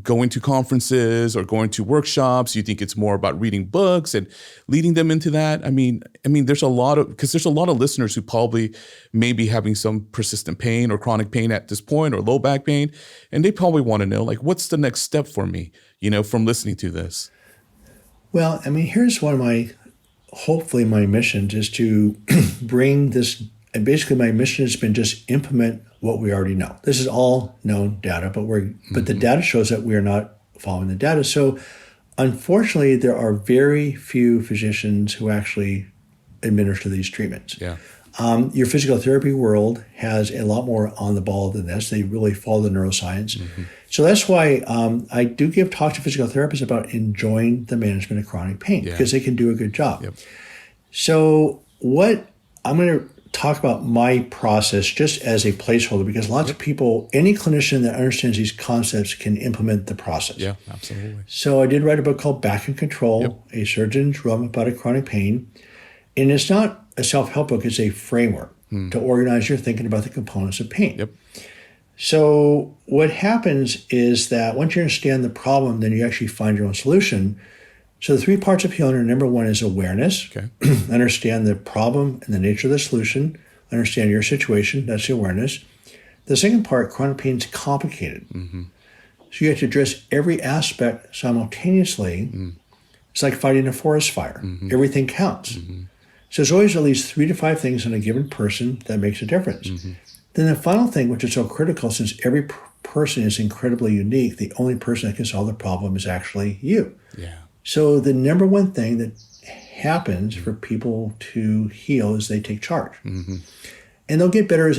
going to conferences or going to workshops? Do you think it's more about reading books and leading them into that? I mean, there's a lot of listeners who probably may be having some persistent pain or chronic pain at this point, or low back pain, and they probably want to know, like, what's the next step for me, from listening to this? Well, here's one of hopefully my missions is to bring this, and basically my mission has been just implement what we already know. This is all known data, but the data shows that we are not following the data. So unfortunately, there are very few physicians who actually administer these treatments. Yeah. Your physical therapy world has a lot more on the ball than this. They really follow the neuroscience. So that's why I do give talks to physical therapists about enjoying the management of chronic pain, because they can do a good job. Yep. So what I'm going to talk about my process just as a placeholder, because lots of people, any clinician that understands these concepts can implement the process. Yeah, absolutely. So I did write a book called Back in Control, A Surgeon's Realm About Chronic Pain. And it's not a self-help book, it's a framework to organize your thinking about the components of pain. Yep. So what happens is that once you understand the problem, then you actually find your own solution. So the three parts of healing are, number one is awareness. Okay. Understand the problem and the nature of the solution. Understand your situation. That's the awareness. The second part, chronic pain, is complicated. So you have to address every aspect simultaneously. It's like fighting a forest fire. Everything counts. So there's always at least 3 to 5 things in a given person that makes a difference. Then the final thing, which is so critical, since every person is incredibly unique, the only person that can solve the problem is actually you. Yeah. So the number one thing that happens for people to heal is they take charge. And they'll get better as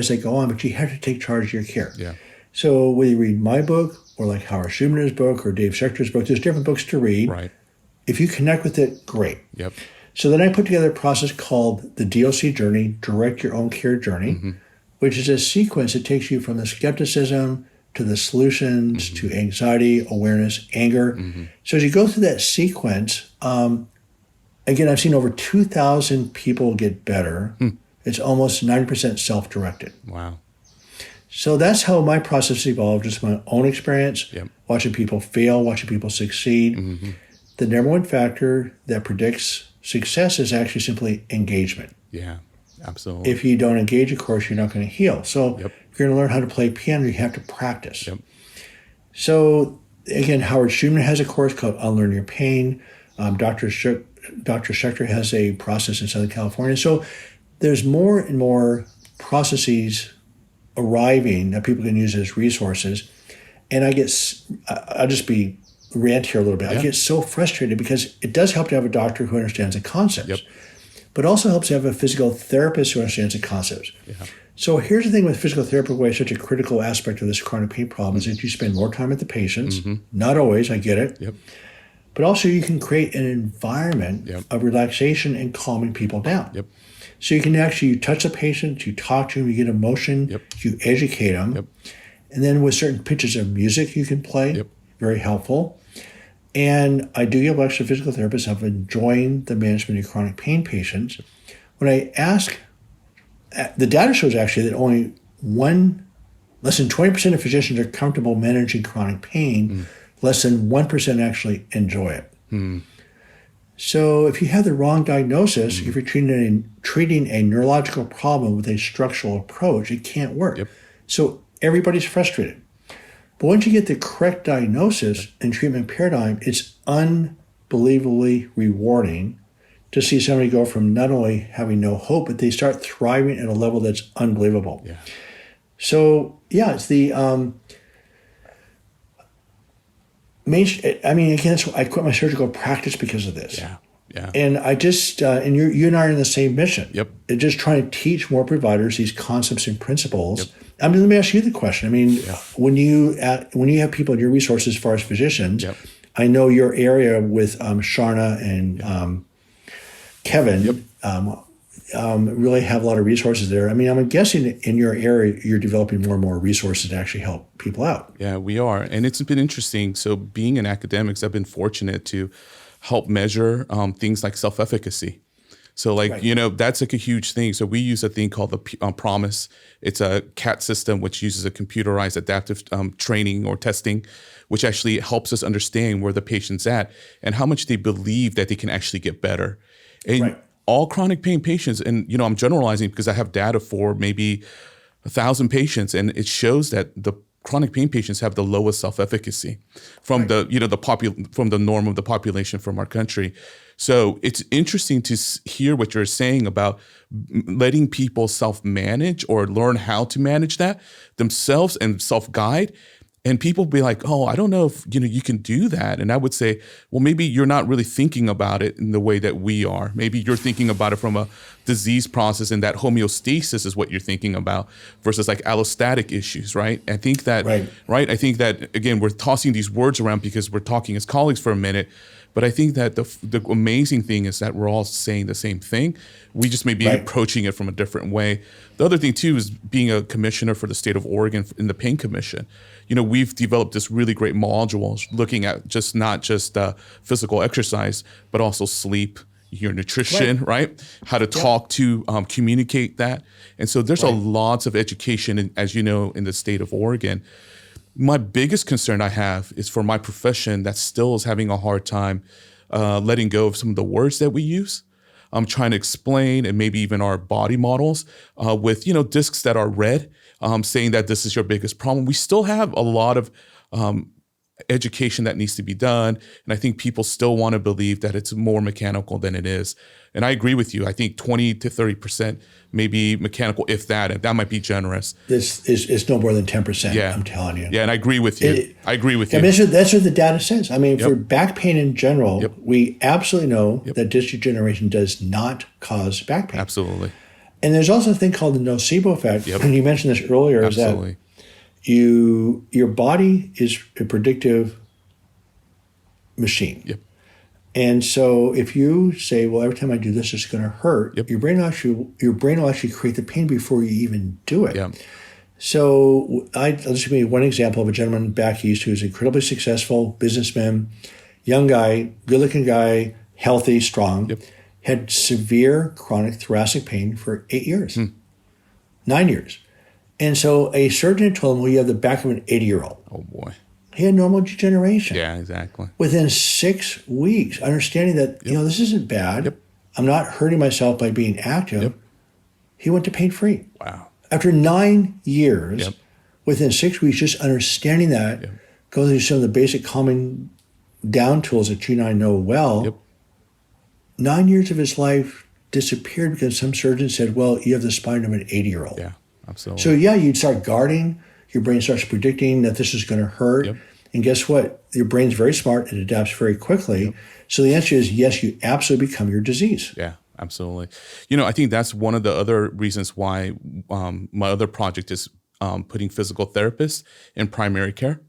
they go on, but you have to take charge of your care. Yeah. So whether you read my book or like Howard Schumanner's book or Dave Schechter's book, there's different books to read. Right. If you connect with it, great. Yep. So then I put together a process called the DOC Journey, Direct Your Own Care Journey, which is a sequence that takes you from the skepticism to the solutions, to anxiety, awareness, anger. So as you go through that sequence, again, I've seen over 2,000 people get better. It's almost 90% self-directed. Wow. So that's how my process evolved, just my own experience, Yep. watching people fail, watching people succeed. The number one factor that predicts success is actually simply engagement. Yeah, absolutely. If you don't engage, of course, you're not going to heal. So Yep. if you're going to learn how to play piano, you have to practice. Yep. So again, Howard Schumann has a course called Unlearn Your Pain. Dr. Schechter has a process in Southern California. So there's more and more processes arriving that people can use as resources. And I'll just be rant here a little bit. Yeah. I get so frustrated because it does help to have a doctor who understands the concepts, Yep. but also helps to have a physical therapist who understands the concepts. Yeah. So here's the thing with physical therapy, why it's such a critical aspect of this chronic pain problem is that you spend more time with the patients. Not always, I get it. Yep. but also you can create an environment Yep. of relaxation and calming people down. Yep. So you can actually you touch the patient, you talk to them, you get emotion, Yep. you educate them. Yep. And then with certain pitches of music you can play, Yep. very helpful. And I do give lectures to physical therapists of enjoying the management of chronic pain patients. When I ask, the data shows actually that only less than 20% of physicians are comfortable managing chronic pain. Less than 1% actually enjoy it. So if you have the wrong diagnosis, if you're treating a neurological problem with a structural approach, it can't work. Yep. So everybody's frustrated. But once you get the correct diagnosis and treatment paradigm, it's unbelievably rewarding to see somebody go from not only having no hope, but they start thriving at a level that's unbelievable. Yeah. So yeah, it's the again, I quit my surgical practice because of this. Yeah. Yeah. And I just, and you and I are in the same mission. Yep. And just trying to teach more providers these concepts and principles. Yep. I mean, let me ask you the question. I mean, when you have people in your resources as far as physicians, Yep. I know your area with Sharna and Kevin really have a lot of resources there. I mean, I'm guessing in your area, you're developing more and more resources to actually help people out. Yeah, we are. And it's been interesting. So being in academics, I've been fortunate to help measure things like self-efficacy. So that's like a huge thing. So we use a thing called the PROMIS. It's a CAT system, which uses a computerized adaptive training or testing, which actually helps us understand where the patient's at and how much they believe that they can actually get better. And all chronic pain patients, and I'm generalizing because I have data for maybe 1,000 patients, and it shows that the chronic pain patients have the lowest self-efficacy from from the norm of the population from our country. So it's interesting to hear what you're saying about letting people self-manage or learn how to manage that themselves and self-guide. And people be like, oh, I don't know if you can do that. And I would say, well, maybe you're not really thinking about it in the way that we are. Maybe you're thinking about it from a disease process, and that homeostasis is what you're thinking about versus like allostatic issues, right? I think that, I think that, again, we're tossing these words around because we're talking as colleagues for a minute. But I think that the amazing thing is that we're all saying the same thing. We just may be approaching it from a different way. The other thing, too, is being a commissioner for the state of Oregon in the Pain Commission. We've developed this really great module looking at not just physical exercise, but also sleep, your nutrition, right? How to talk to, communicate that. And so there's a lots of education, as you know, in the state of Oregon. My biggest concern I have is for my profession that still is having a hard time letting go of some of the words that we use. I'm trying to explain, and maybe even our body models with, discs that are red, saying that this is your biggest problem. We still have a lot of education that needs to be done. And I think people still want to believe that it's more mechanical than it is. And I agree with you. I think 20 to 30% maybe mechanical, if that, and that might be generous. This is no more than 10%, I'm telling you. Yeah, and I agree with you. I agree with you. I mean, that's what the data says. I mean, for back pain in general, we absolutely know that disc degeneration does not cause back pain. Absolutely. And there's also a thing called the nocebo effect. And you mentioned this earlier, is that your body is a predictive machine. And so if you say, well, every time I do this, it's going to hurt, your brain will actually create the pain before you even do it. So I'll just give you one example of a gentleman back east who's incredibly successful businessman, young guy, good-looking guy, healthy, strong, had severe chronic thoracic pain for 8 years, 9 years. And so a surgeon told him, well, you have the back of an 80-year-old. Oh, boy. He had normal degeneration. Yeah, exactly. Within 6 weeks, understanding that, this isn't bad. I'm not hurting myself by being active. He went to pain-free. Wow. After 9 years, within 6 weeks, just understanding that, going through some of the basic calming down tools that you and I know well, 9 years of his life disappeared because some surgeon said, well, you have the spine of an 80-year-old. Yeah, absolutely. So you'd start guarding. Your brain starts predicting that this is going to hurt. And guess what? Your brain's very smart. It adapts very quickly. So the answer is yes, you absolutely become your disease. Yeah, absolutely. I think that's one of the other reasons why my other project is putting physical therapists in primary care.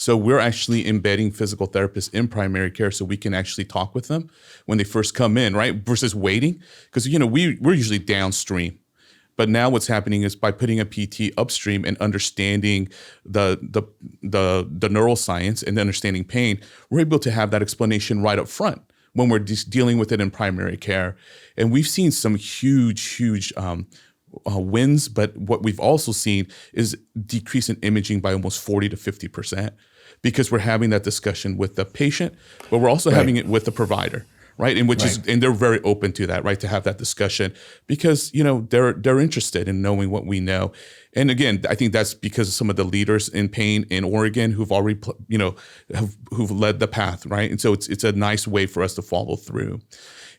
So we're actually embedding physical therapists in primary care so we can actually talk with them when they first come in, right? Versus waiting. Because, we're usually downstream. But now what's happening is by putting a PT upstream and understanding the neuroscience and understanding pain, we're able to have that explanation right up front when we're dealing with it in primary care. And we've seen some huge wins, but what we've also seen is decrease in imaging by almost 40 to 50% because we're having that discussion with the patient, but we're also having it with the provider. Right. And and they're very open to that, right. To have that discussion because, they're interested in knowing what we know. And again, I think that's because of some of the leaders in pain in Oregon who've already, who've led the path. Right. And so it's a nice way for us to follow through.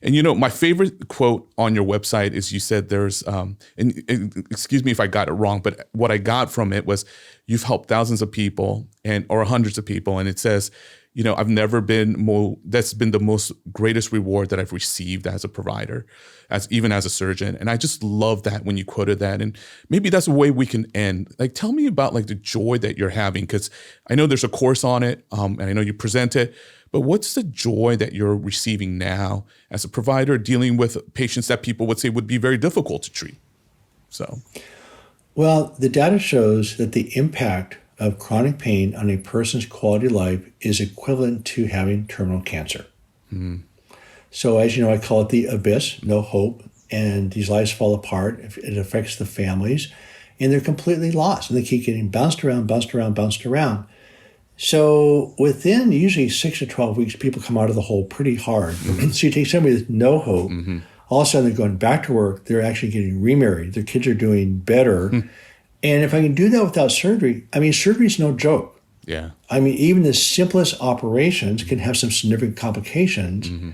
And, my favorite quote on your website is you said there's, and excuse me if I got it wrong, but what I got from it was you've helped thousands of people or hundreds of people. And it says, I've never been that's been the most greatest reward that I've received as a provider, even as a surgeon. And I just love that when you quoted that. And maybe that's a way we can end. Like, tell me about the joy that you're having, because I know there's a course on it and I know you present it, but what's the joy that you're receiving now as a provider dealing with patients that people would say would be very difficult to treat? Well, the data shows that the impact of chronic pain on a person's quality of life is equivalent to having terminal cancer. Mm-hmm. So as you know, I call it the abyss, no hope, and these lives fall apart. It affects the families, and they're completely lost, and they keep getting bounced around. So within usually 6 to 12 weeks, people come out of the hole pretty hard. Mm-hmm. So you take somebody with no hope, mm-hmm. all of a sudden they're going back to work, they're actually getting remarried, their kids are doing better, mm-hmm. And if I can do that without surgery, surgery is no joke. Yeah. Even the simplest operations can have some significant complications. Mm-hmm.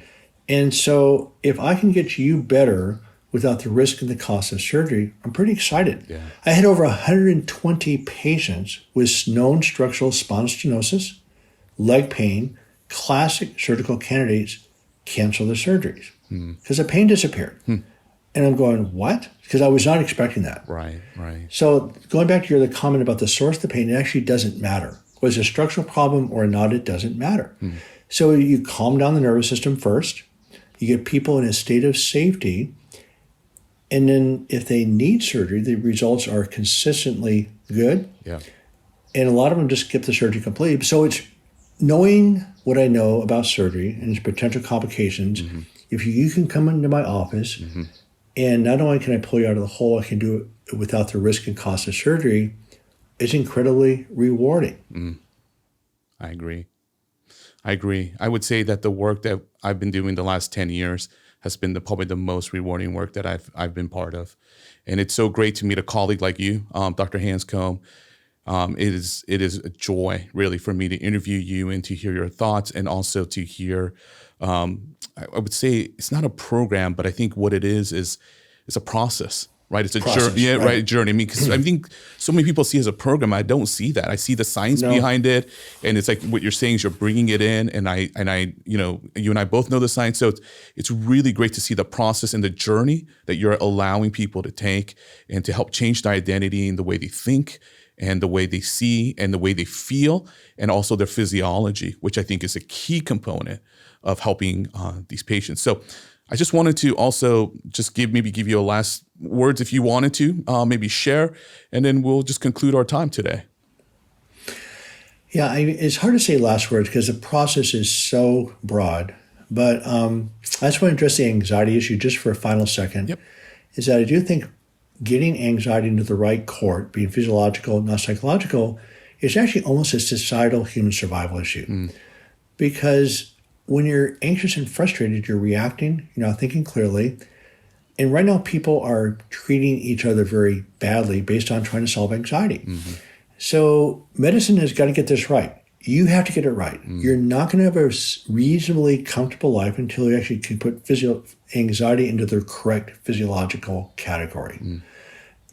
And so if I can get you better without the risk and the cost of surgery, I'm pretty excited. Yeah. I had over 120 patients with known structural spinal stenosis, leg pain, classic surgical candidates cancel their surgeries because the pain disappeared. And I'm going, what? Because I was not expecting that. Right. So going back to your other comment about the source of the pain, it actually doesn't matter. Was it a structural problem or not, it doesn't matter. So you calm down the nervous system first. You get people in a state of safety. And then if they need surgery, the results are consistently good. Yeah. And a lot of them just skip the surgery completely. So it's knowing what I know about surgery and its potential complications. Mm-hmm. If you can come into my office, mm-hmm. and not only can I pull you out of the hole, I can do it without the risk and cost of surgery. It's incredibly rewarding. I agree. I would say that the work that I've been doing the last 10 years has been probably the most rewarding work that I've been part of. And it's so great to meet a colleague like you, Dr. Hanscom. It is a joy, really, for me to interview you and to hear your thoughts, and also to hear, I would say it's not a program, but I think what it is it's a process, right? It's a journey, journey. Because I think so many people see it as a program. I don't see that. I see the science behind it, and it's like what you're saying is you're bringing it in, and I, you and I both know the science, so it's really great to see the process and the journey that you're allowing people to take and to help change their identity and the way they think, and the way they see, and the way they feel, and also their physiology, which I think is a key component of helping these patients. So I just wanted to also just give you a last words if you wanted to, maybe share, and then we'll just conclude our time today. Yeah, it's hard to say last words because the process is so broad. But I just want to address the anxiety issue just for a final second. Yep. Is that I do think getting anxiety into the right court, being physiological, not psychological, is actually almost a societal human survival issue. Because when you're anxious and frustrated, you're reacting, you're not thinking clearly. And right now, people are treating each other very badly based on trying to solve anxiety. Mm-hmm. So medicine has got to get this right. You have to get it right. You're not going to have a reasonably comfortable life until you actually can put anxiety into the correct physiological category.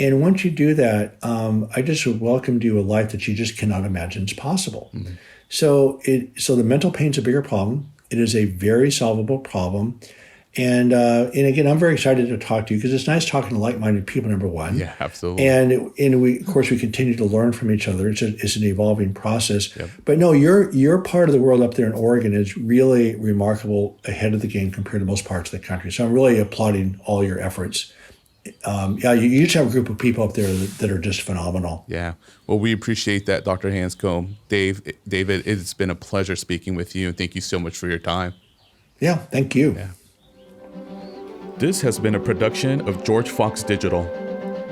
And once you do that, I just would welcome you a life that you just cannot imagine is possible. So the mental pain is a bigger problem. It is a very solvable problem. And again, I'm very excited to talk to you because it's nice talking to like-minded people, number one. Yeah, absolutely. And we, of course, we continue to learn from each other. It's an evolving process. Yep. But no, your part of the world up there in Oregon is really remarkable, ahead of the game compared to most parts of the country. So I'm really applauding all your efforts. You just have a group of people up there that are just phenomenal. Yeah. Well, we appreciate that, Dr. Hanscom. David, it's been a pleasure speaking with you, and thank you so much for your time. Yeah, thank you. Yeah. This has been a production of George Fox Digital.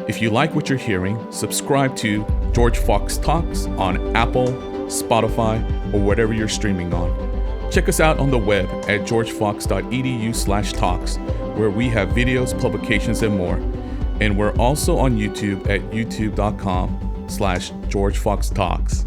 If you like what you're hearing, subscribe to George Fox Talks on Apple, Spotify, or whatever you're streaming on. Check us out on the web at georgefox.edu/talks, where we have videos, publications, and more. And we're also on YouTube at youtube.com/GeorgeFoxTalks.